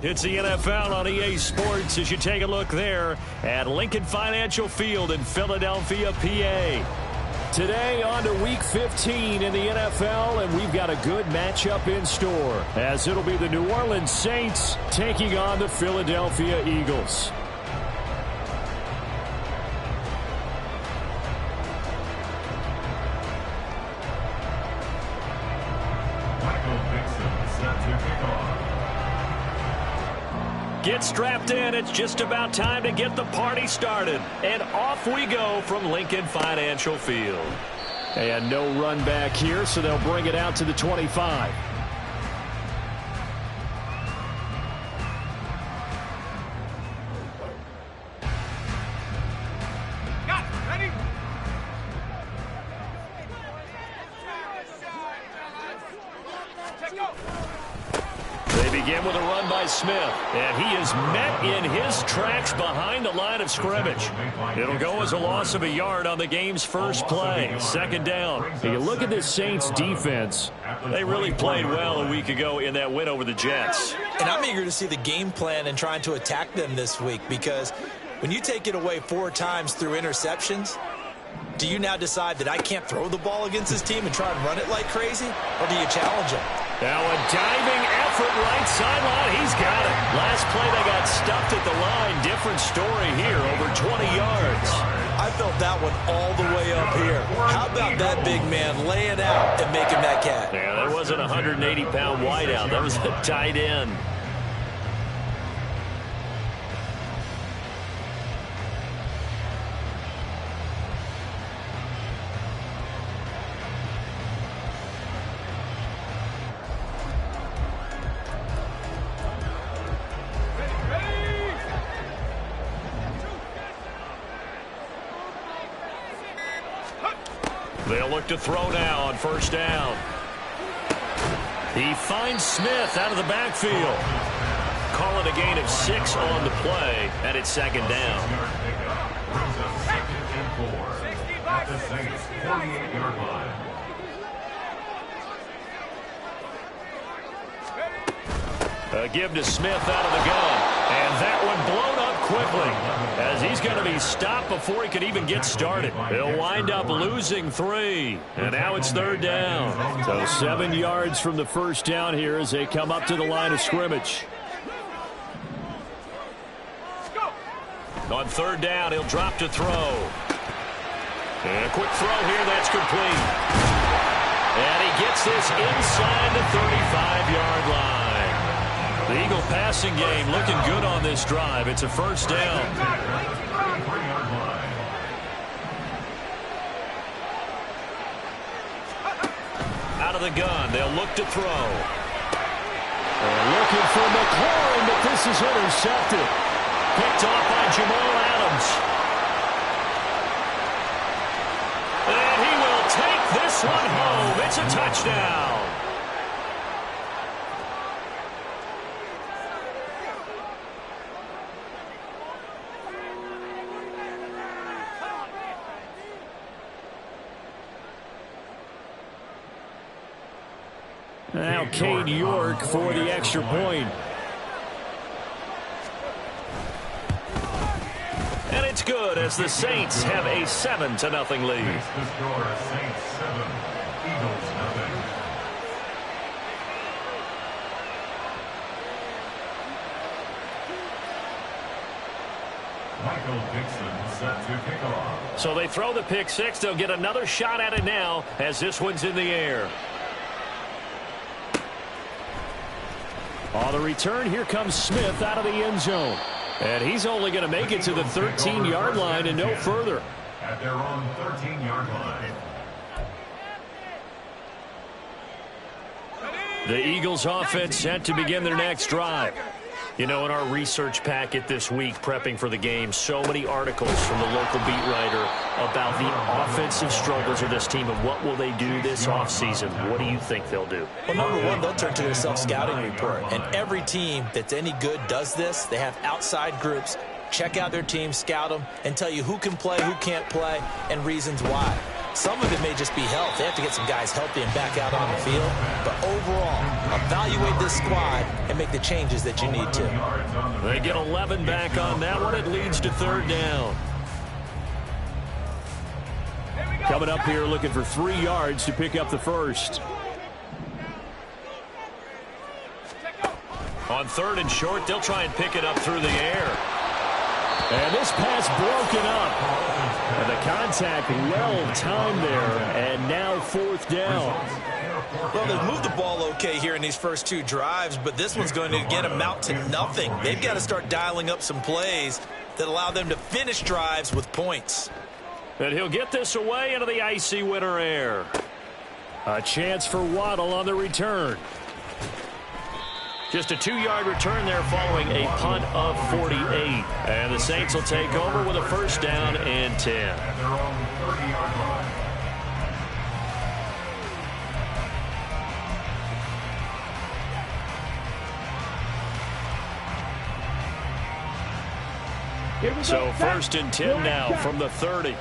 It's the NFL on EA Sports as you take a look there at Lincoln Financial Field in Philadelphia, PA. Today on to Week 15 in the NFL, and we've got a good matchup in store as it'll be the New Orleans Saints taking on the Philadelphia Eagles. Get strapped in. It's just about time to get the party started. And off we go from Lincoln Financial Field. And no run back here, so they'll bring it out to the 25. Begin with a run by Smith, and he is met in his tracks behind the line of scrimmage. It'll go as a loss of a yard on the game's first play, second down. You look at this Saints defense. They really played well a week ago in that win over the Jets. And I'm eager to see the game plan and trying to attack them this week, because when you take it away 4 times through interceptions, do you now decide that I can't throw the ball against this team and try and run it like crazy? Or do you challenge them? Now a diving effort right sideline. He's got it. Last play they got stuffed at the line. Different story here, over 20 yards. I felt that one all the way up here. How about that big man laying out and making that catch? Yeah, that wasn't a 180-pound wideout. That was a tight end. They'll look to throw now on first down. He finds Smith out of the backfield. Call it a gain of 6 on the play, and it's second down. A give to Smith out of the gun, and that one blown up quickly as he's going to be stopped before he could even get started. He'll wind up losing 3, and now it's third down. So 7 yards from the first down here as they come up to the line of scrimmage. On third down, he'll drop to throw. And a quick throw here, that's complete. And he gets this inside the 35-yard line. The Eagle passing game looking good on this drive. It's a first down. Out of the gun, they'll look to throw. They're looking for McLaurin, but this is intercepted. Picked off by Jamal Adams. And he will take this one home. It's a touchdown. Now Cade York for the extra point. And it's good as the Saints have a 7-0 lead. So they throw the pick 6. They'll get another shot at it now as this one's in the air. On the return, here comes Smith out of the end zone. And he's only going to make it to the 13-yard line and no further. At their own 13-yard line. The Eagles offense set to begin their next drive. You know, in our research packet this week, prepping for the game, so many articles from the local beat writer about the offensive struggles of this team and what will they do this offseason. What do you think they'll do? Well, number one, they'll turn to their self-scouting report. And every team that's any good does this. They have outside groups. Check out their team, scout them, and tell you who can play, who can't play, and reasons why. Some of it may just be health. They have to get some guys healthy and back out on the field. But overall, evaluate this squad and make the changes that you need to. They get 11 back on that one. It leads to 3rd down. Coming up here looking for 3 yards to pick up the first. On 3rd and short, they'll try and pick it up through the air. And this pass broken up. And the contact well timed there. And now 4th down. Well, they've moved the ball okay here in these first 2 drives, but this one's going to again amount to nothing. They've got to start dialing up some plays that allow them to finish drives with points. And he'll get this away into the icy winter air. A chance for Waddle on the return. Just a 2-yard return there following a punt of 48. And the Saints will take over with a 1st down and 10. At their own 30-yard line. So 1st and 10 now from the 30.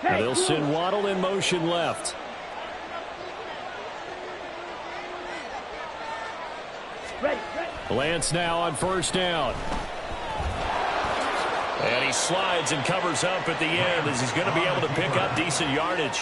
And they'll send Waddle in motion left. Lance now on 1st down. And he slides and covers up at the end as he's going to be able to pick up decent yardage.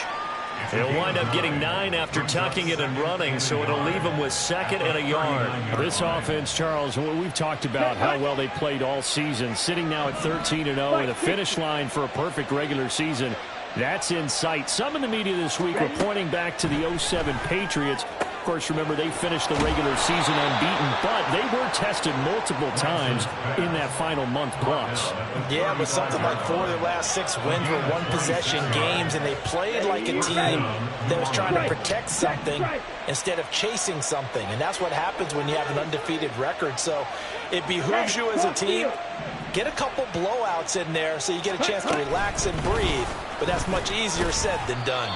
He'll wind up getting 9 after tucking it and running, so it'll leave him with 2nd and a yard. This offense, Charles, we've talked about how well they played all season, sitting now at 13-0 with a finish line for a perfect regular season. That's in sight. Some in the media this week were pointing back to the 07 Patriots. Of course, remember, they finished the regular season unbeaten, but they were tested multiple times in that final month plus. Yeah, but something like 4 of their last 6 wins were one-possession games, and they played like a team that was trying to protect something instead of chasing something. And that's what happens when you have an undefeated record. So it behooves you as a team, get a couple blowouts in there so you get a chance to relax and breathe. But that's much easier said than done.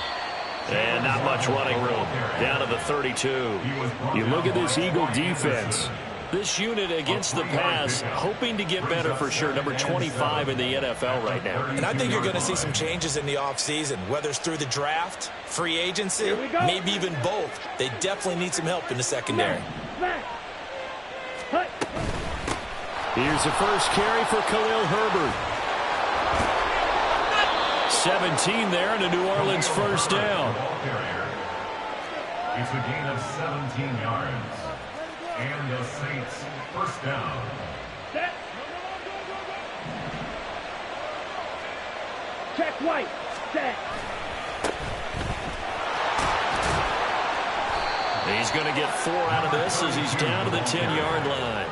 And not much running room. Down to the 32. You look at this Eagle defense. This unit against the pass, hoping to get better for sure. Number 25 in the NFL right now. And I think you're going to see some changes in the offseason, whether it's through the draft, free agency, maybe even both. They definitely need some help in the secondary. Here's the first carry for Khalil Herbert. 17 there and a New Orleans 1st down. It's a gain of 17 yards. And the Saints 1st down. Check White. Set. He's going to get 4 out of this as he's down to the 10-yard line.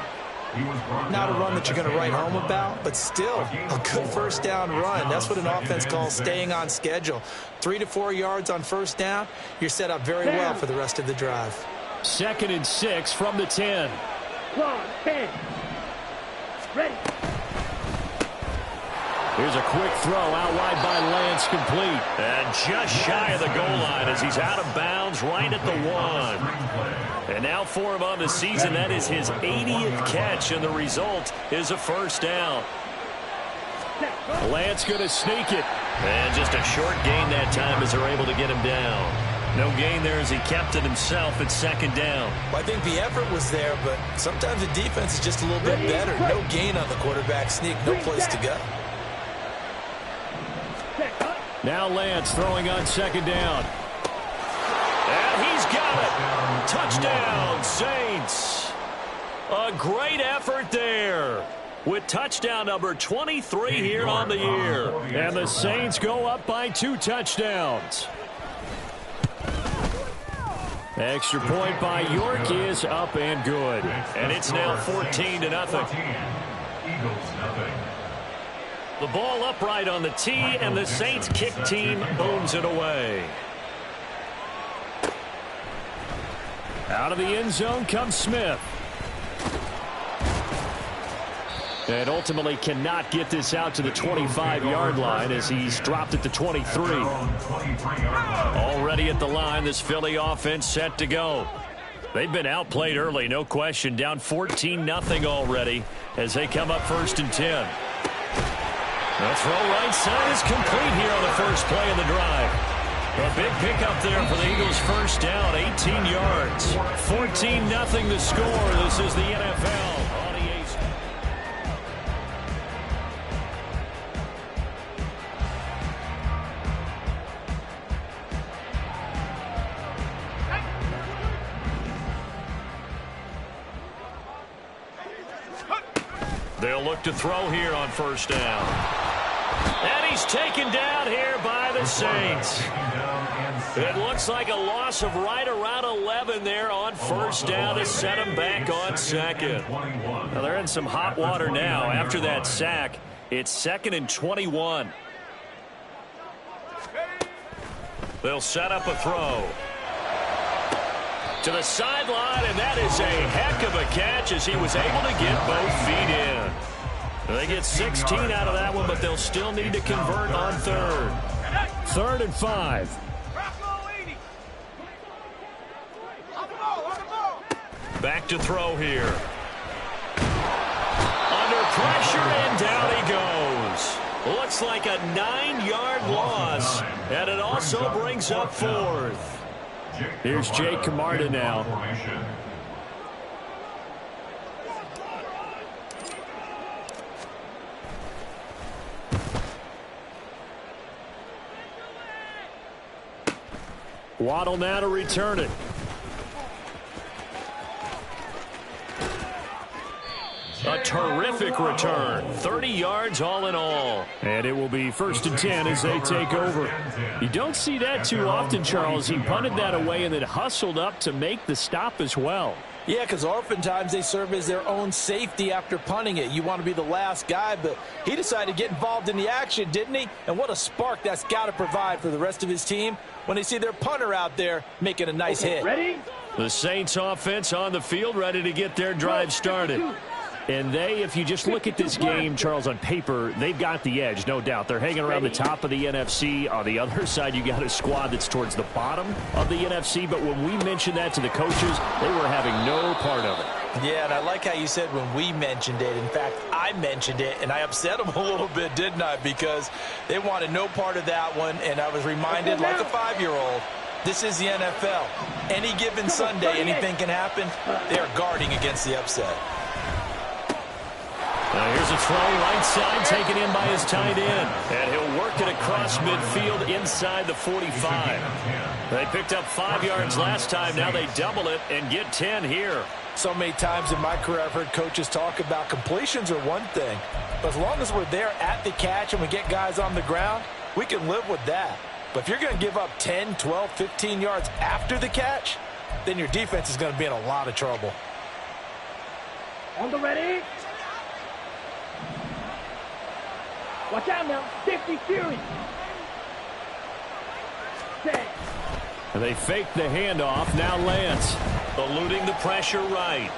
Not a run that you're going to write home about, but still a good 1st down run. That's what an offense calls staying on schedule. 3 to 4 yards on 1st down, you're set up very well for the rest of the drive. 2nd and 6 from the 10. 10. Ready. Here's a quick throw out wide by Lance, complete. And just shy of the goal line as he's out of bounds right at the 1. And now for him on the season, that is his 80th catch, and the result is a 1st down. Lance going to sneak it. And just a short gain that time as they're able to get him down. No gain there as he kept it himself at 2nd down. Well, I think the effort was there, but sometimes the defense is just a little bit better. No gain on the quarterback sneak, no place to go. Now Lance throwing on 2nd down. And he's got it. Touchdown, Saints. A great effort there with touchdown number 23 here on the year. And the Saints go up by 2 touchdowns. Extra point by York is up and good. And it's now 14-0. Eagles nothing. The ball upright on the tee, and the Saints kick team owns it away. Out of the end zone comes Smith. And ultimately cannot get this out to the 25-yard line as he's dropped at the 23. Already at the line, this Philly offense set to go. They've been outplayed early, no question. Down 14-0 already as they come up 1st and 10. The throw right side is complete here on the first play of the drive. A big pickup there for the Eagles' first down, 18 yards. 14-0 the score. This is the NFL on EA. They'll look to throw here on first down. And he's taken down here by the Saints. It looks like a loss of right around 11 there on first down to set him back on second. Well, they're in some hot water now. After that sack, it's 2nd and 21. They'll set up a throw. To the sideline, and that is a heck of a catch as he was able to get both feet in. They get 16 out of that one, but they'll still need to convert on third. 3rd and 5. Back to throw here. Under pressure, and down he goes. Looks like a 9-yard loss, and it also brings up 4th. Here's Jake Camarda now. Waddle now to return it. A terrific return. 30 yards all in all. And it will be 1st and 10 as they take over. You don't see that too often, Charles. He punted that away and then hustled up to make the stop as well. Yeah, because oftentimes they serve as their own safety after punting it. You want to be the last guy, but he decided to get involved in the action, didn't he? And what a spark that's got to provide for the rest of his team when they see their punter out there making a nice hit. Ready? The Saints offense on the field ready to get their drive started. And they, if you just look at this game, Charles, on paper, they've got the edge, no doubt. They're hanging around the top of the NFC. On the other side, you got a squad that's towards the bottom of the NFC. But when we mentioned that to the coaches, they were having no part of it. Yeah, and I like how you said when we mentioned it. In fact, I mentioned it, and I upset them a little bit, didn't I? Because they wanted no part of that one, and I was reminded, like a 5-year-old, this is the NFL. Any given Sunday, anything can happen. They are guarding against the upset. Now here's a throw right side taken in by his tight end. And he'll work it across midfield inside the 45. They picked up 5 yards last time. Now they double it and get 10 here. So many times in my career I've heard coaches talk about completions are one thing. But as long as we're there at the catch and we get guys on the ground, we can live with that. But if you're going to give up 10, 12, 15 yards after the catch, then your defense is going to be in a lot of trouble. On the ready. Watch out now. 50 Fury. Set. They fake the handoff. Now Lance eluding the pressure right.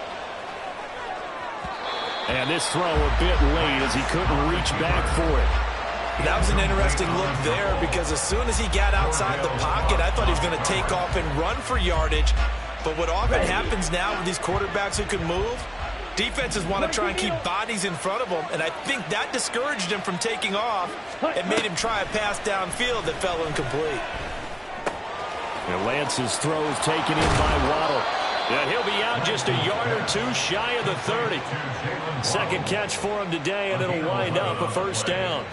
And this throw a bit late as he couldn't reach back for it. That was an interesting look there because as soon as he got outside the pocket, I thought he was going to take off and run for yardage. But what often happens now with these quarterbacks who can move, defenses want to try and keep bodies in front of them, and I think that discouraged him from taking off and made him try a pass downfield that fell incomplete. And Lance's throw is taken in by Waddle. And he'll be out just a yard or two shy of the 30. Second catch for him today, and it'll wind up a first down.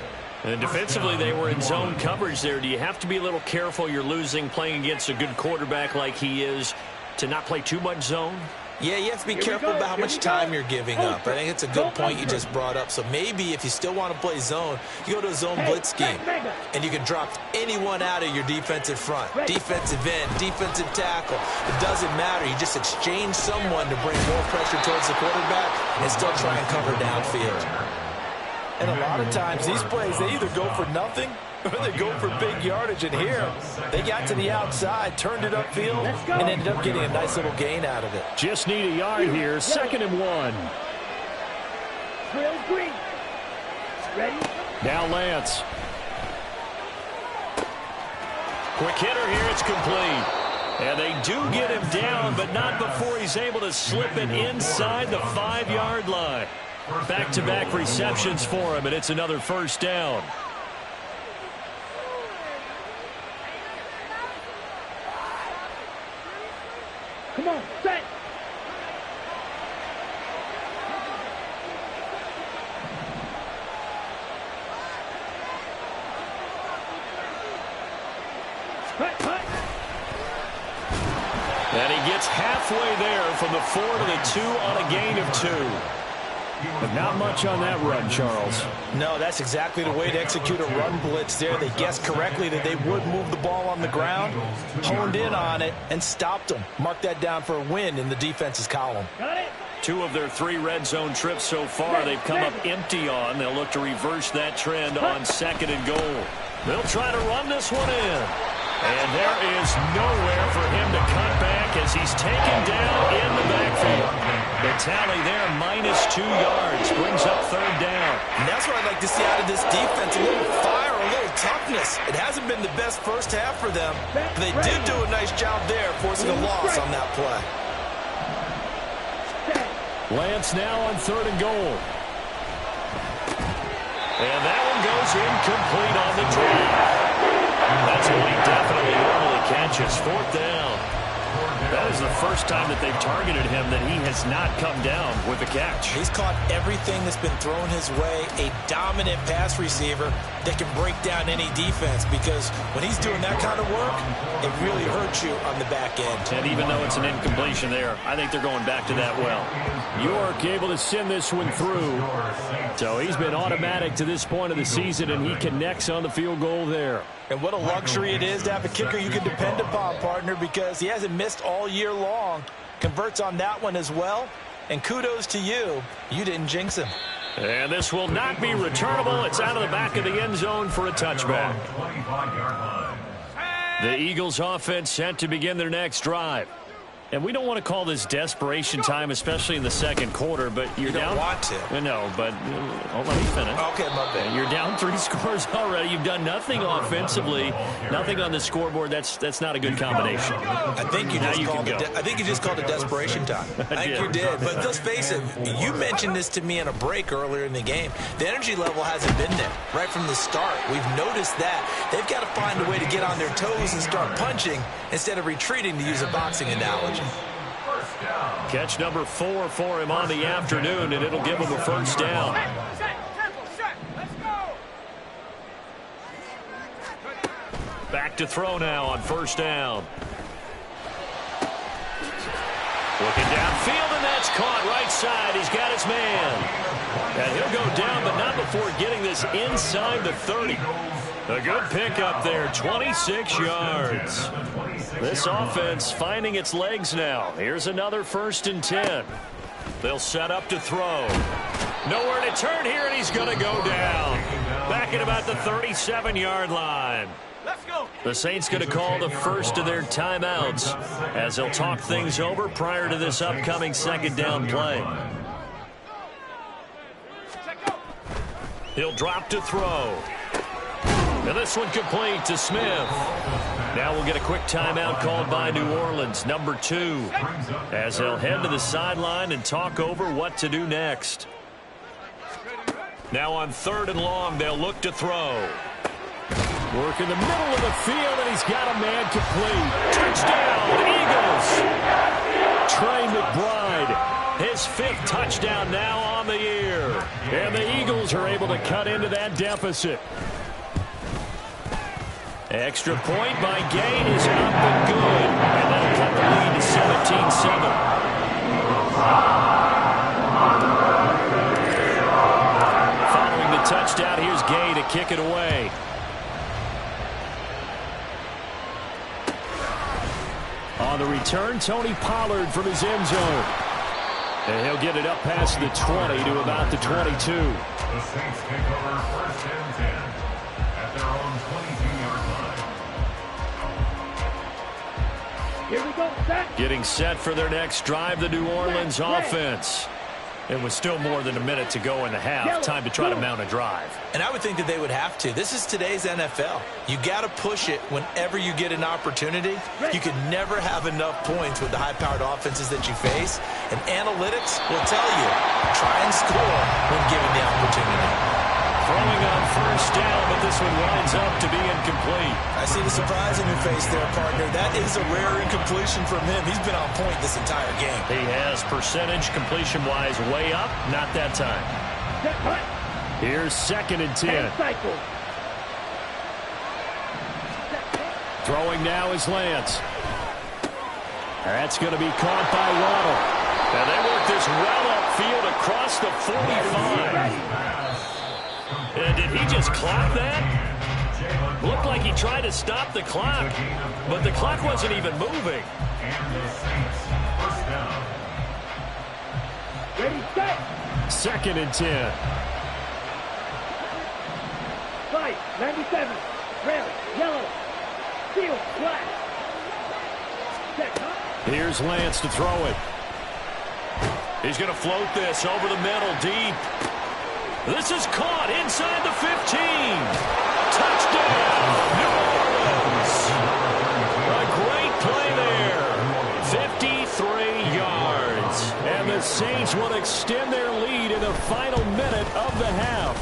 And defensively, they were in zone coverage there. Do you have to be a little careful? You're losing playing against a good quarterback like he is to not play too much zone? Yeah, you have to be careful about how much time you're giving up. I think it's a good point you just brought up. So maybe if you still want to play zone, you go to a zone blitz scheme, and you can drop anyone out of your defensive front. Defensive end, defensive tackle. It doesn't matter. You just exchange someone to bring more pressure towards the quarterback and still try and cover downfield. And a lot of times, these plays, they either go for nothing or they go for big yardage. And here, they got to the outside, turned it upfield, and ended up getting a nice little gain out of it. Just need a yard here, 2nd and 1. Trail green. Ready? Now Lance. Quick hitter here, it's complete. And they do get him down, but not before he's able to slip it inside the 5-yard line. Back-to-back receptions for him, and it's another first down. Come on, set. And he gets halfway there from the 4 to the 2 on a gain of 2. But not much on that run, Charles. No, that's exactly the way to execute a run blitz there. They guessed correctly that they would move the ball on the ground, honed in on it, and stopped them. Mark that down for a win in the defense's column. Got it. 2 of their 3 red zone trips so far they've come up empty on. They'll look to reverse that trend on 2nd and goal. They'll try to run this one in. And there is nowhere for him to cut back as he's taken down in the backfield. The tally there, -2 yards, brings up 3rd down. And that's what I'd like to see out of this defense, a little fire, a little toughness. It hasn't been the best first half for them, but they did do a nice job there, forcing a loss on that play. Lance now on 3rd and goal. And that one goes incomplete on the drive. That's what he definitely normally catches. 4th down. That is the first time that they've targeted him that he has not come down with a catch. He's caught everything that's been thrown his way. A dominant pass receiver that can break down any defense, because when he's doing that kind of work, it really hurts you on the back end. And even though it's an incompletion there, I think they're going back to that well. York able to send this one through. So he's been automatic to this point of the season, and he connects on the field goal there. And what a luxury it is to have a kicker you can depend upon, partner, because he hasn't missed all year long. Converts on that one as well. And kudos to you. You didn't jinx him. And this will not be returnable. It's out of the back of the end zone for a touchback. The Eagles offense set to begin their next drive. And we don't want to call this desperation time, especially in the 2nd quarter, but you're down. You don't want to. No, but let me finish. Okay, my bad. You're down 3 scores already. You've done nothing offensively, nothing on the scoreboard. That's not a good combination. I think you just called it desperation time. I think you did. But let's face it, you mentioned this to me in a break earlier in the game. The energy level hasn't been there right from the start. We've noticed that. They've got to find a way to get on their toes and start punching instead of retreating, to use a boxing analogy. Catch number 4 for him on the afternoon, and it'll give him a first down. Back to throw now on 1st down. Looking downfield, and that's caught right side. He's got his man. And he'll go down, but not before getting this inside the 30. A good pickup there, 26 yards. This offense finding its legs now. Here's another 1st and 10. They'll set up to throw. Nowhere to turn here, and he's going to go down. Back at about the 37-yard line. Let's go. The Saints going to call the first of their timeouts as they'll talk things over prior to this upcoming 2nd down play. He'll drop to throw. And this one complete to Smith. Now we'll get a quick timeout called by New Orleans, number 2, as they'll head to the sideline and talk over what to do next. Now on 3rd and long, they'll look to throw. Work in the middle of the field, and he's got a man complete. Touchdown, Eagles! Trey McBride, his 5th touchdown now on the year. And the Eagles are able to cut into that deficit. Extra point by Gain is up and good. And that'll cut the lead to 17-7. Following the touchdown, here's Gay to kick it away. On the return, Tony Pollard from his end zone. And he'll get it up past the 20 to about the 22. The Saints take over 1st and 10 at their own 22-yard line. Here we go, set. Getting set for their next drive, the New Orleans offense. It was still more than a minute to go in the half. Time to try to mount a drive. And I would think that they would have to. This is today's NFL. You got to push it whenever you get an opportunity. You can never have enough points with the high-powered offenses that you face. And analytics will tell you, try and score when given the opportunity. Throwing on first down, but this one winds up to be incomplete. I see the surprise in your face there, partner. That is a rare incompletion from him. He's been on point this entire game. He has percentage completion-wise way up. Not that time. Here's 2nd and 10. Throwing now is Lance. That's going to be caught by Waddle. And they work this well upfield across the 45. And did he just clock that? Looked like he tried to stop the clock, but the clock wasn't even moving. Ready, set. 2nd and 10. Fight, 97. Red, yellow. Field, black. Set, huh? Here's Lance to throw it. He's going to float this over the middle, deep. This is caught inside the 15. Touchdown, New Orleans. A great play there. 53 yards. And the Saints will extend their lead in the final minute of the half.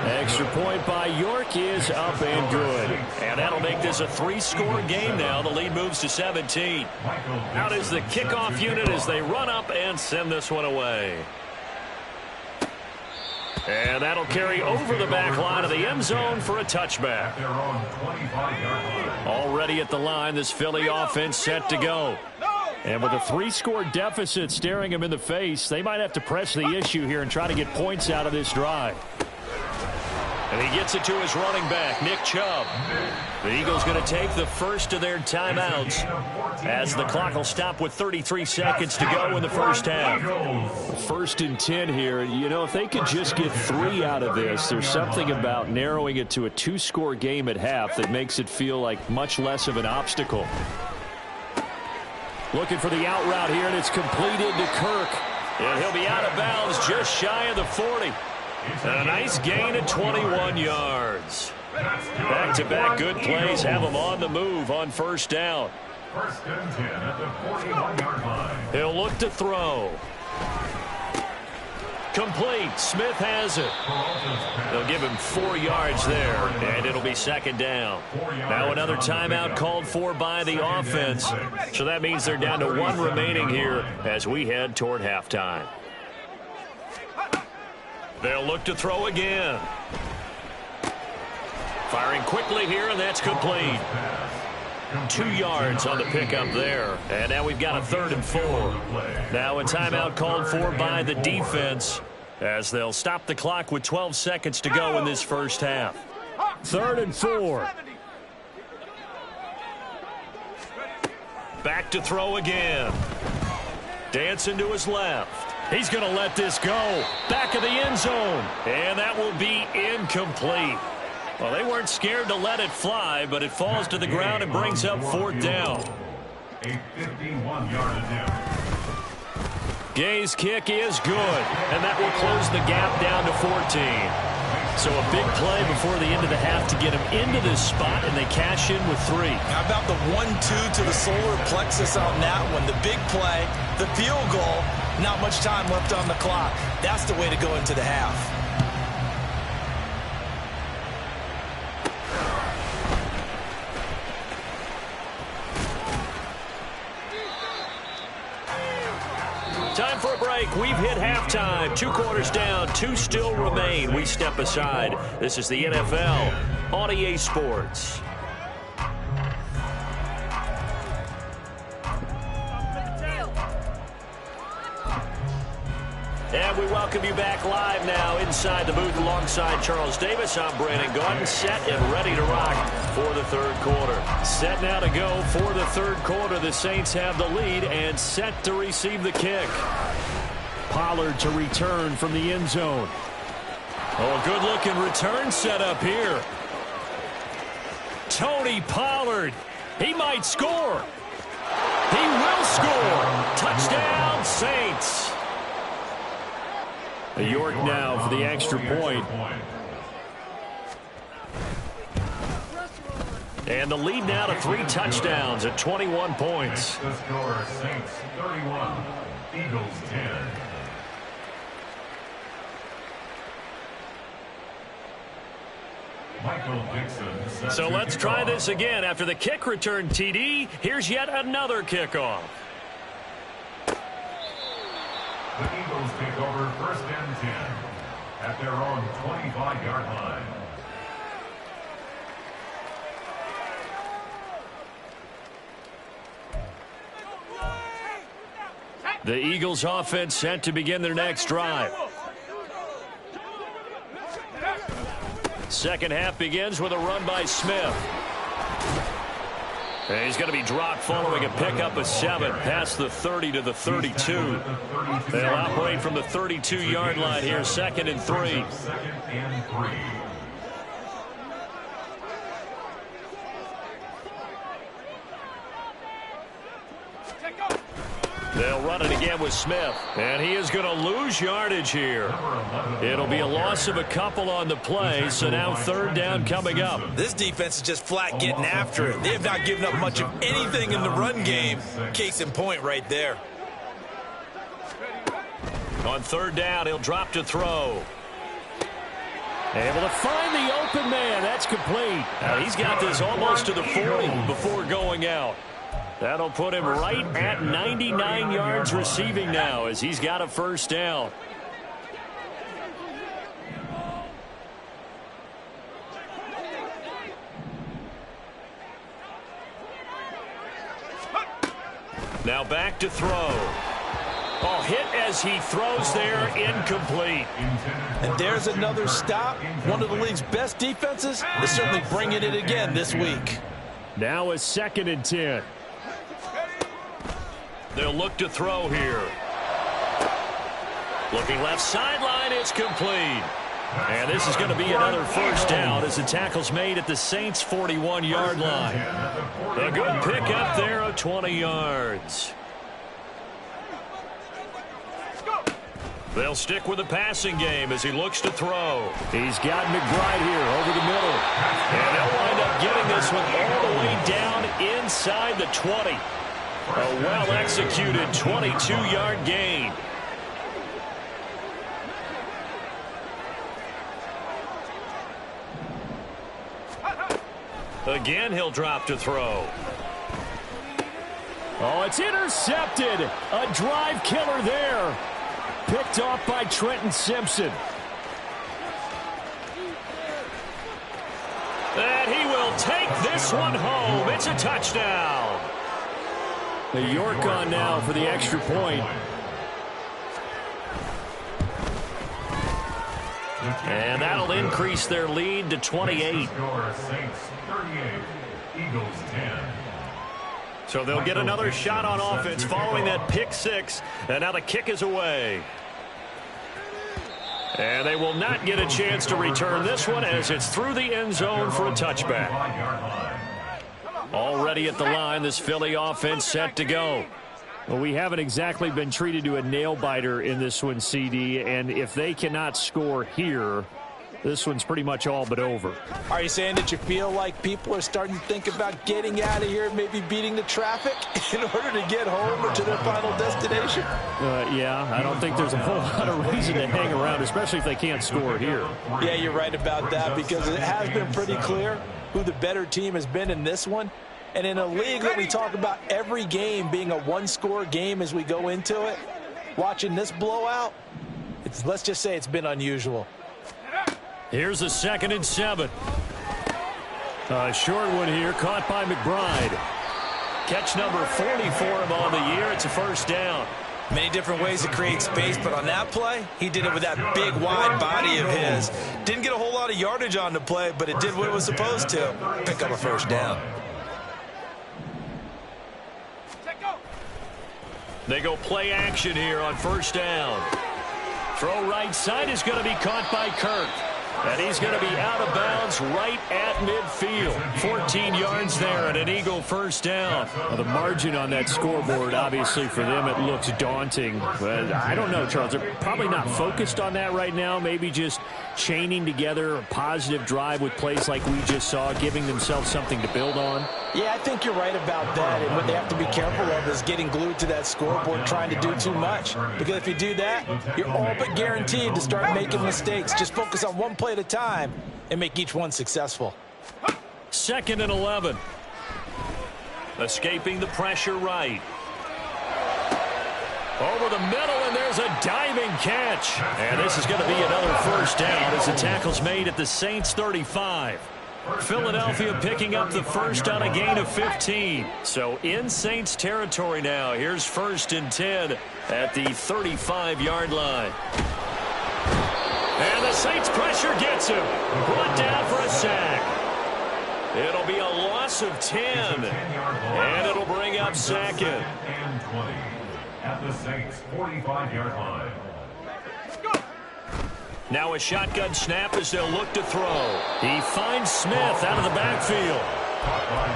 Extra point by York is up and good. And that'll make this a 3-score game now. The lead moves to 17. Out is the kickoff unit as they run up and send this one away. And that'll carry over the back line of the end zone for a touchback. Already at the line, this Philly offense set to go. And with a 3-score deficit staring him in the face, they might have to press the issue here and try to get points out of this drive. And he gets it to his running back, Nick Chubb. The Eagles going to take the first of their timeouts as the clock will stop with 33 seconds to go in the first half. 1st and 10 here. You know, if they could just get 3 out of this, there's something about narrowing it to a 2-score game at half that makes it feel like much less of an obstacle. Looking for the out route here, and it's completed to Kirk. And he'll be out of bounds just shy of the 40. And a nice gain of 21 yards. Back-to-back good plays have him on the move on first down. 1st and 10 at the 41-yard line. He'll look to throw. Complete. Smith has it. They'll give him 4 yards there, and it'll be 2nd down. Now another timeout called for by the offense. So that means they're down to 1 remaining here as we head toward halftime. They'll look to throw again. Firing quickly here, and that's complete. 2 yards on the pickup there. And now we've got a 3rd and 4. Now a timeout called for by the defense as they'll stop the clock with 12 seconds to go in this first half. 3rd and 4. Back to throw again. Dancing to his left. He's going to let this go. Back of the end zone. And that will be incomplete. Well, they weren't scared to let it fly, but it falls to the ground and brings up 4th down. A 51-yard attempt. Gay's kick is good, and that will close the gap down to 14. So a big play before the end of the half to get him into this spot, and they cash in with 3. How about the 1-2 to the solar plexus on that one? The big play, the field goal, not much time left on the clock. That's the way to go into the half. Time for a break. We've hit halftime. 2 quarters down. 2 still remain. We step aside. This is the NFL on EA Sports. And we welcome you back live now inside the booth alongside Charles Davis. I'm Brandon Gaudin, set and ready to rock for the 3rd quarter. Set now to go for the 3rd quarter. The Saints have the lead and set to receive the kick. Pollard to return from the end zone. Oh, a good-looking return set up here. Tony Pollard. He might score. He will score. Touchdown, Saints. York now for the extra point. And the lead now to 3 touchdowns at 21 points. The score, Saints 31, Eagles 10. Michael Dixon. So let's try this again. After the kick return TD, here's yet another kickoff. The Eagles take over 1st and 10 at their own 25-yard line. The Eagles offense set to begin their next drive. Second half begins with a run by Smith. And he's going to be dropped following a pickup of 7 past the 30 to the 32. They'll operate from the 32-yard line here, 2nd and 3. 2nd and 3. They'll run it again with Smith. And he is going to lose yardage here. It'll be a loss of a couple on the play, so now 3rd down coming up. This defense is just flat getting after it. They have not given up much of anything in the run game. Case in point right there. On 3rd down, he'll drop to throw. Able to find the open man. That's complete. Now he's got this almost to the 40 before going out. That'll put him right at 99 yards receiving now as he's got a 1st down. Now back to throw. Oh, hit as he throws there, incomplete. And there's another stop. One of the league's best defenses is certainly bringing it again this week. Now a 2nd and 10. They'll look to throw here. Looking left sideline, it's complete. And this is going to be another 1st down as the tackle's made at the Saints' 41-yard line. A good pickup there of 20 yards. They'll stick with the passing game as he looks to throw. He's got McBride here over the middle. And they'll wind up getting this one all the way down inside the 20. A well-executed 22-yard gain. Again, he'll drop to throw. Oh, it's intercepted. A drive killer there. Picked off by Trenton Simpson. And he will take this one home. It's a touchdown. The York on now for the extra point. And that'll increase their lead to 28. So they'll get another shot on offense following that pick 6. And now the kick is away. And they will not get a chance to return this one as it's through the end zone for a touchback. Already at the line, this Philly offense set to go. Well, we haven't exactly been treated to a nail-biter in this one, CD, and if they cannot score here, this one's pretty much all but over. Are you saying that you feel like people are starting to think about getting out of here, maybe beating the traffic in order to get home or to their final destination? Yeah, I don't think there's a whole lot of reason to hang around, especially if they can't score here. Yeah, you're right about that because it has been pretty clear who the better team has been in this one. And in a league that we talk about every game being a one-score game as we go into it, watching this blowout, let's just say it's been unusual. Here's a 2nd and 7. A short one here, caught by McBride. Catch number 40 for him on the year. It's a 1st down. Many different ways to create space, but on that play, he did it with that big, wide body of his. Didn't get a whole lot of yardage on the play, but it did what it was supposed to. Pick up a 1st down. They go play action here on 1st down. Throw right side is going to be caught by Kirk. And he's going to be out of bounds right at midfield. 14 yards there and an Eagle first down. Well, the margin on that scoreboard, obviously, for them, it looks daunting. But I don't know, Charles. They're probably not focused on that right now. Maybe just chaining together a positive drive with plays like we just saw, giving themselves something to build on. Yeah, I think you're right about that. And what they have to be careful of is getting glued to that scoreboard, trying to do too much. Because if you do that, you're all but guaranteed to start making mistakes. Just focus on one play at a time and make each one successful. 2nd and 11. Escaping the pressure right. Over the middle, and there's a diving catch. And this is going to be another first down as the tackle's made at the Saints 35. Philadelphia picking up the first on a gain of 15. So in Saints territory now. Here's 1st and 10 at the 35-yard line. And the Saints pressure gets him. Brought down for a sack. It'll be a loss of 10. And it'll bring up 2nd. And 20 at the Saints 45-yard line. Now a shotgun snap as they'll look to throw. He finds Smith out of the backfield.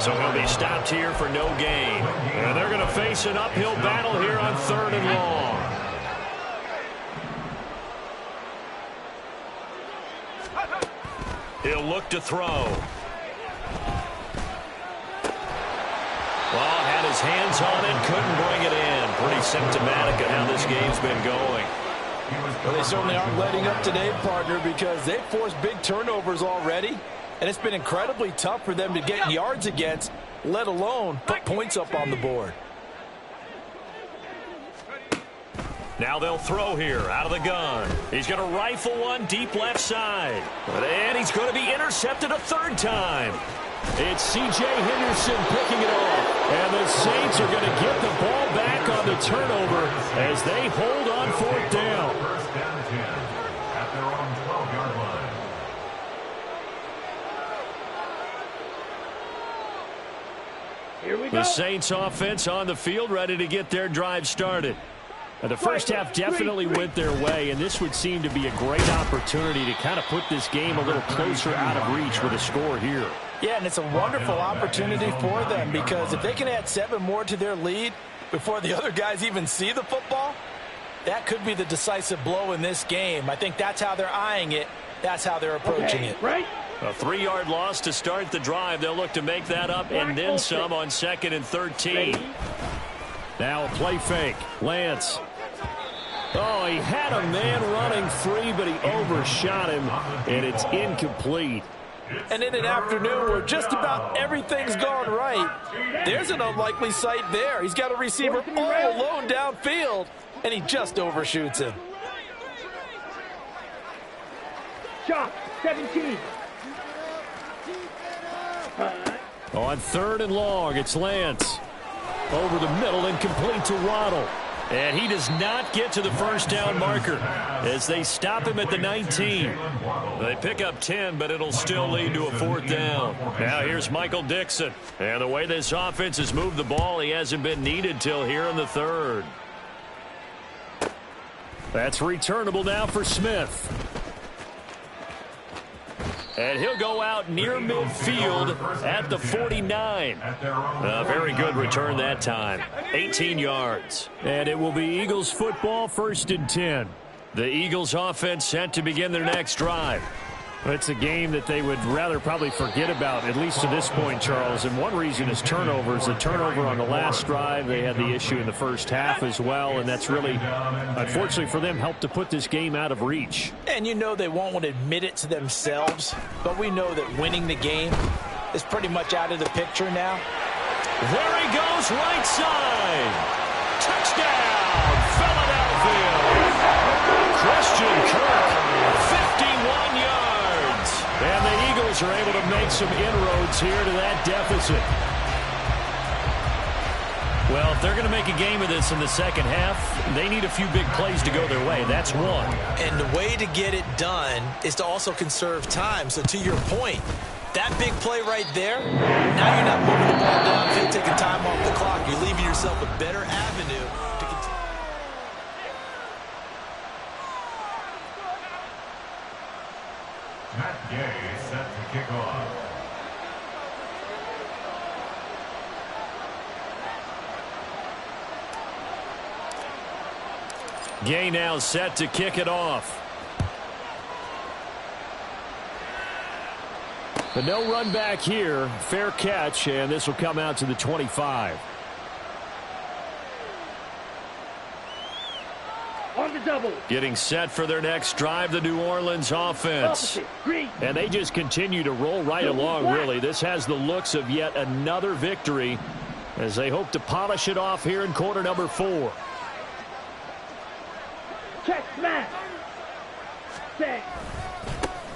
So he'll be stopped here for no gain. And they're going to face an uphill battle here on 3rd and long. He'll look to throw. Well, had his hands on it, couldn't bring it in. Pretty symptomatic of how this game's been going. Well, they certainly aren't letting up today, partner, because they've forced big turnovers already. And it's been incredibly tough for them to get yards against, let alone put points up on the board. Now they'll throw here out of the gun. He's going to rifle one deep left side. And he's going to be intercepted a 3rd time. It's C.J. Henderson picking it off. And the Saints are going to get the ball back on the turnover as they hold on 4th down. First down 10 at their own 12-yard line. Here we go. The Saints offense on the field ready to get their drive started. Now, the first half definitely went their way, and this would seem to be a great opportunity to kind of put this game a little closer out of reach with a score here. Yeah, and it's a wonderful opportunity for them because if they can add 7 more to their lead before the other guys even see the football, that could be the decisive blow in this game. I think that's how they're eyeing it. That's how they're approaching it. Right. A 3-yard loss to start the drive. They'll look to make that up and then some on 2nd and 13. Now a play fake. Lance. Oh, he had a man running free, but he overshot him, and it's incomplete. And in an afternoon where just about everything's gone right, there's an unlikely sight there. He's got a receiver all alone downfield, and he just overshoots him. Shot, 17. On 3rd and long, it's Lance. Over the middle and complete to Waddle. And he does not get to the first down marker as they stop him at the 19. They pick up 10, but it'll still lead to a 4th down. Now here's Michael Dixon. And the way this offense has moved the ball, he hasn't been needed till here in the 3rd. That's returnable now for Smith. And he'll go out near midfield at the 49. A very good return that time. 18 yards. And it will be Eagles football, 1st and 10. The Eagles offense set to begin their next drive. It's a game that they would rather probably forget about, at least to this point, Charles. And one reason is turnovers. The turnover on the last drive, they had the issue in the first half as well. And that's really, unfortunately for them, helped to put this game out of reach. And you know they won't want to admit it to themselves, but we know that winning the game is pretty much out of the picture now. There he goes, right side. Touchdown, Philadelphia. Christian Kirk, 51 yards. And the Eagles are able to make some inroads here to that deficit. Well, if they're going to make a game of this in the second half, they need a few big plays to go their way. That's one. And the way to get it done is to also conserve time. So to your point, that big play right there, now you're not moving the ball downfield, taking time off the clock. You're leaving yourself a better avenue to continue. Matt Gay set to kick off. Gay now set to kick it off. But no run back here. Fair catch, and this will come out to the 25. On the double. Getting set for their next drive, the New Orleans offense. And they just continue to roll right along, really. This has the looks of yet another victory as they hope to polish it off here in quarter number 4. Check smash. Set.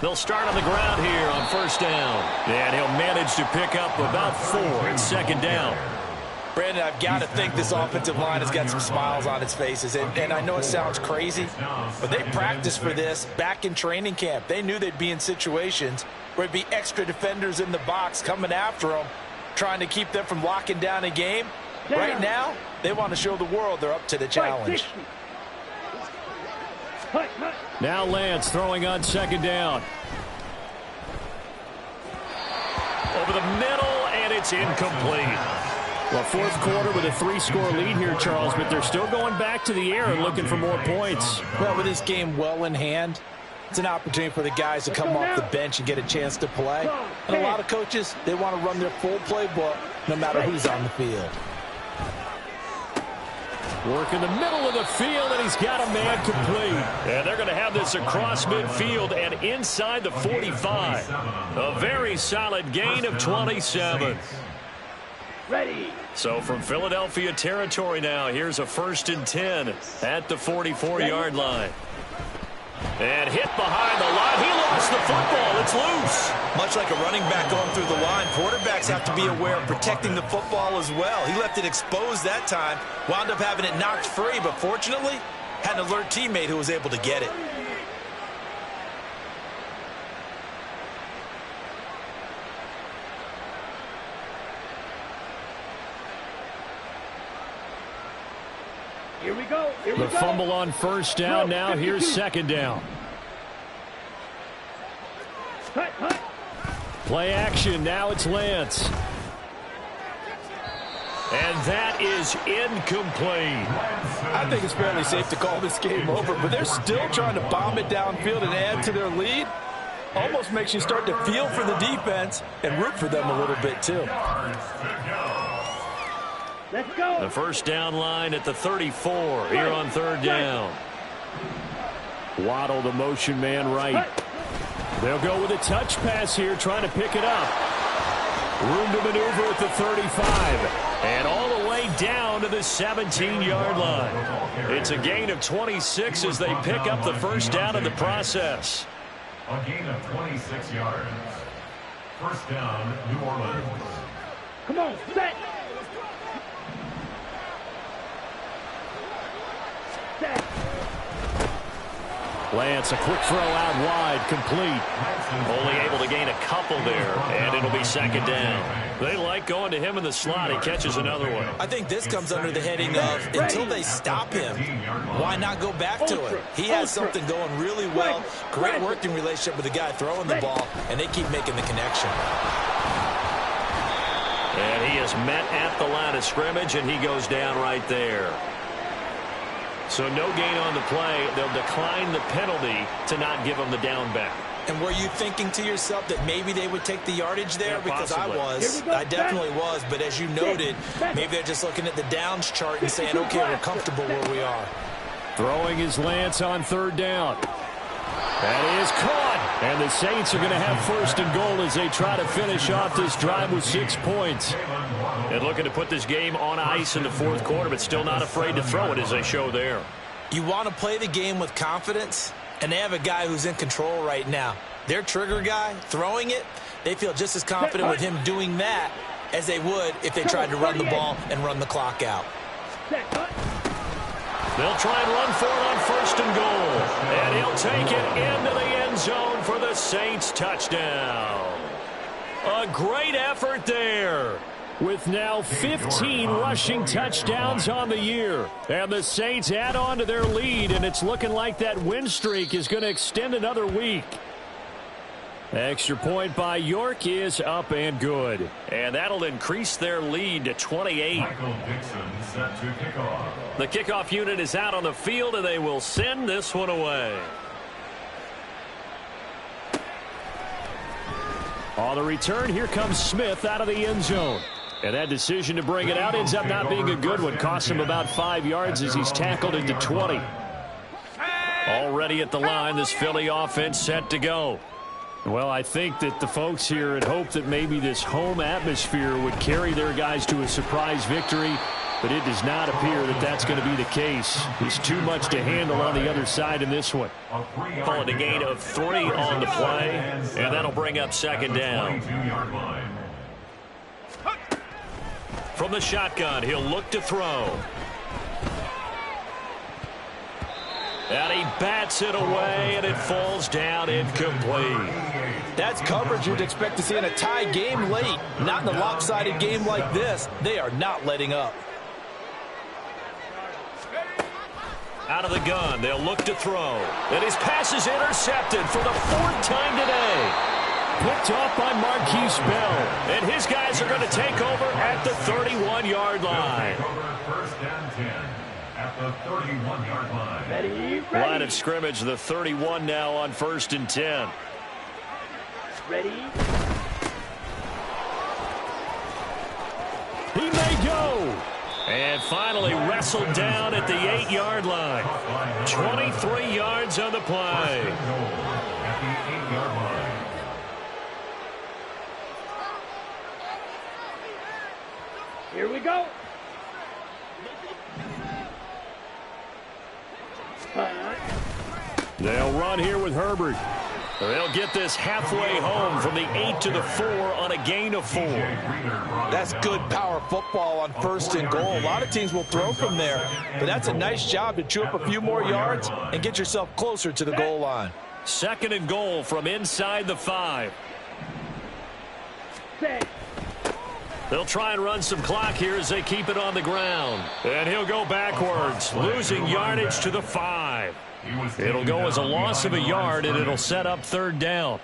They'll start on the ground here on first down. And he'll manage to pick up about 4 at second down. Brandon, I've got to think this offensive line has got some smiles on its faces. And I know it sounds crazy, but they practiced for this back in training camp. They knew they'd be in situations where it'd be extra defenders in the box coming after them, trying to keep them from locking down a game. Right now, they want to show the world they're up to the challenge. Now Lance throwing on second down. Over the middle, and it's incomplete. Well, fourth quarter with a 3-score lead here, Charles, but they're still going back to the air and looking for more points. Well, with this game well in hand, it's an opportunity for the guys to come off the bench and get a chance to play. And a lot of coaches, they want to run their full playbook no matter who's on the field. Work in the middle of the field, and he's got a man complete. And they're going to have this across midfield and inside the 45. A very solid gain of 27. Ready. So from Philadelphia territory now, here's a 1st and 10 at the 44-yard line. And hit behind the line. He lost the football. It's loose. Much like a running back going through the line, quarterbacks have to be aware of protecting the football as well. He left it exposed that time, wound up having it knocked free, but fortunately, had an alert teammate who was able to get it. Here we go. Here we The go. fumble on first down. Now here's second down. Hut. Play action. Now it's Lance. And that is incomplete. I think it's fairly safe to call this game over, but they're still trying to bomb it downfield and add to their lead. Almost makes you start to feel for the defense and root for them a little bit too. Let's go. The first down line at the 34 here on third down. Waddle, the motion man right. They'll go with a touch pass here, trying to pick it up. Room to maneuver at the 35. And all the way down to the 17-yard line. It's a gain of 26 as they pick up the first down in the process. A gain of 26 yards. First down, New Orleans. Come on, set. Set. Lance, a quick throw out wide, complete. Only able to gain a couple there, and it'll be second down. They like going to him in the slot. He catches another one. I think this comes under the heading of until they stop him, why not go back to it? He has something going really well, great working relationship with the guy throwing the ball, and they keep making the connection. And he is met at the line of scrimmage, and he goes down right there. So no gain on the play. They'll decline the penalty to not give him the down back. And were you thinking to yourself that maybe they would take the yardage there? Yeah, because possibly. I definitely was. But as you noted, maybe they're just looking at the downs chart and saying, okay, we're comfortable where we are. Throwing his Lance on third down. That is caught. And the Saints are going to have first and goal as they try to finish off this drive with 6 points. And looking to put this game on ice in the fourth quarter, but still not afraid to throw it as they show there. You want to play the game with confidence, and they have a guy who's in control right now. Their trigger guy throwing it, they feel just as confident with him doing that as they would if they tried to run the ball and run the clock out. They'll try and run for it on first and goal. And he'll take it into the end zone for the Saints touchdown. A great effort there, with now 15 rushing touchdowns on the year. And the Saints add on to their lead, and it's looking like that win streak is going to extend another week. Extra point by York is up and good. And that'll increase their lead to 28. Michael Dixon set to kick off. The kickoff unit is out on the field, and they will send this one away. On the return, here comes Smith out of the end zone. And that decision to bring it out ends up not being a good one. Costs him about 5 yards as he's tackled into 20. Already at the line, this Philly offense set to go. Well, I think that the folks here had hoped that maybe this home atmosphere would carry their guys to a surprise victory, but it does not appear that that's going to be the case. There's too much to handle on the other side in this one. Calling a gain of 3 on the play, and that'll bring up second down. From the shotgun, he'll look to throw. And he bats it away, and it falls down incomplete. That's coverage you'd expect to see in a tie game late. Not in a lopsided game like this. They are not letting up. Out of the gun, they'll look to throw. And his pass is intercepted for the 4th time today. Picked off by Marquise Bell. And his guys are going to take over at the 31-yard line. First and 10 at the 31-yard line. Ready. Line of scrimmage, the 31 now on 1st and 10. Ready. He may go. And finally wrestled down at the 8-yard line. 23 yards on the play. At the 8-yard line. Here we go. They'll run here with Herbert. They'll get this halfway home from the 8 to the 4 on a gain of 4. That's good power football on 1st and goal. A lot of teams will throw from there, but that's a nice job to chew up a few more yards and get yourself closer to the goal line. 2nd and goal from inside the 5. Set. They'll try and run some clock here as they keep it on the ground. And he'll go backwards, losing yardage to the 5. It'll go as a loss of a yard, and it'll set up 3rd down.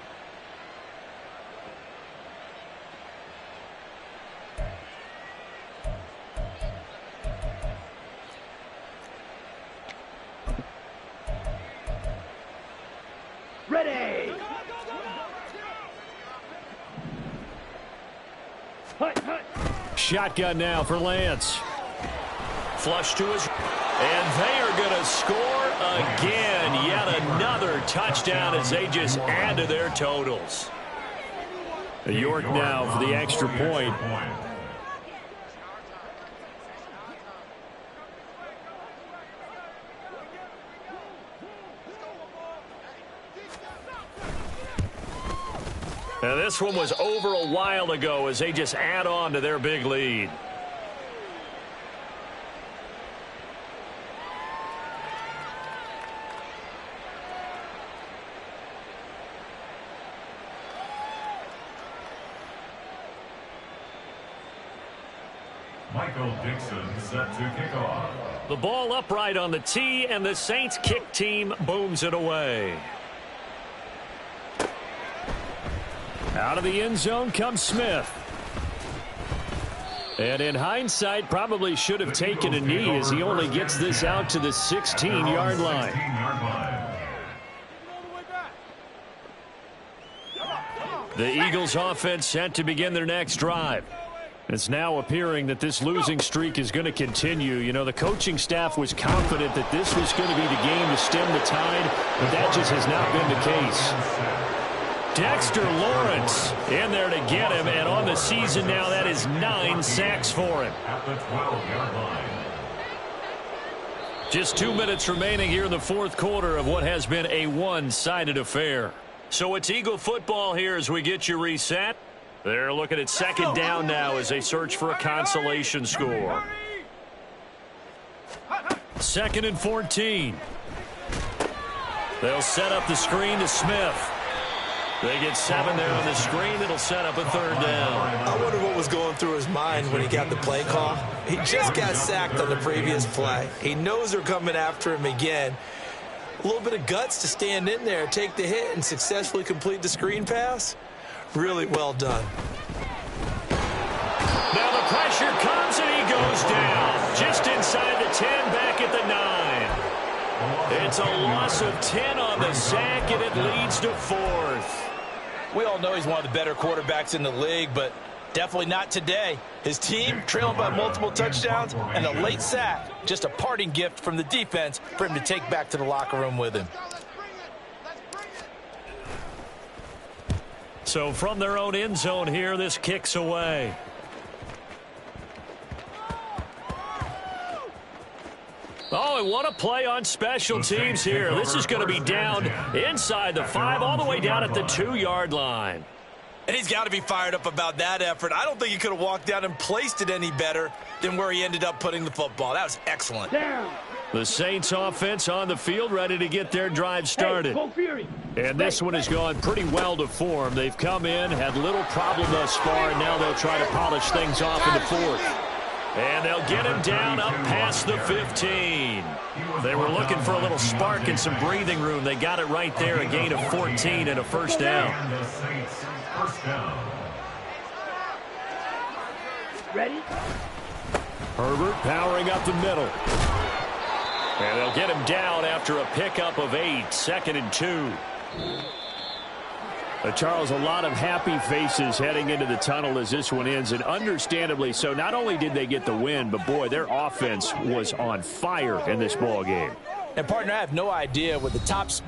Ready. Hut, hut. Shotgun now for Lance. Flush to his... And they are going to score again. Yet another touchdown as they just add to their totals. York now for the extra point. Now this one was over a while ago as they just add on to their big lead. Michael Dixon set to kick off. The ball upright on the tee, and the Saints kick team booms it away. Out of the end zone comes Smith. And in hindsight, probably should have taken a knee as he only gets this out to the 16-yard line. The Eagles offense set to begin their next drive. It's now appearing that this losing streak is going to continue. You know, the coaching staff was confident that this was going to be the game to stem the tide, but that just has not been the case. Dexter Lawrence in there to get him, and on the season now, that is 9 sacks for him. At the 12-yard line. Just 2 minutes remaining here in the 4th quarter of what has been a one-sided affair. So it's Eagle football here as we get you reset. They're looking at 2nd down now as they search for a consolation score. 2nd and 14. They'll set up the screen to Smith. They get 7 there on the screen. It'll set up a 3rd down. I wonder what was going through his mind when he got the play call. He just got sacked on the previous play. He knows they're coming after him again. A little bit of guts to stand in there, take the hit, and successfully complete the screen pass. Really well done. Now the pressure comes and he goes down. Just inside the 10, back at the 9. It's a loss of 10 on the sack, and it leads to 4th. We all know he's one of the better quarterbacks in the league, but definitely not today. His team trailing by multiple touchdowns and a late sack. Just a parting gift from the defense for him to take back to the locker room with him. So from their own end zone here, this kicks away. Oh, and what a play on special teams here. This is going to be down inside the 5, all the way down at the 2-yard line. And he's got to be fired up about that effort. I don't think he could have walked down and placed it any better than where he ended up putting the football. That was excellent. Down. The Saints offense on the field, ready to get their drive started. Hey, go Fury. And this one has gone pretty well to form. They've come in, had little problem thus far, and now they'll try to polish things off in the 4th. And they'll get him down up past the 15. They were looking for a little spark and some breathing room. They got it right there, a gain of 14 and a first down. Ready? Herbert powering up the middle. And they'll get him down after a pickup of 8, 2nd and 2. Charles, a lot of happy faces heading into the tunnel as this one ends, and understandably so. Not only did they get the win, but, boy, their offense was on fire in this ball game. And, partner, I have no idea with the top speed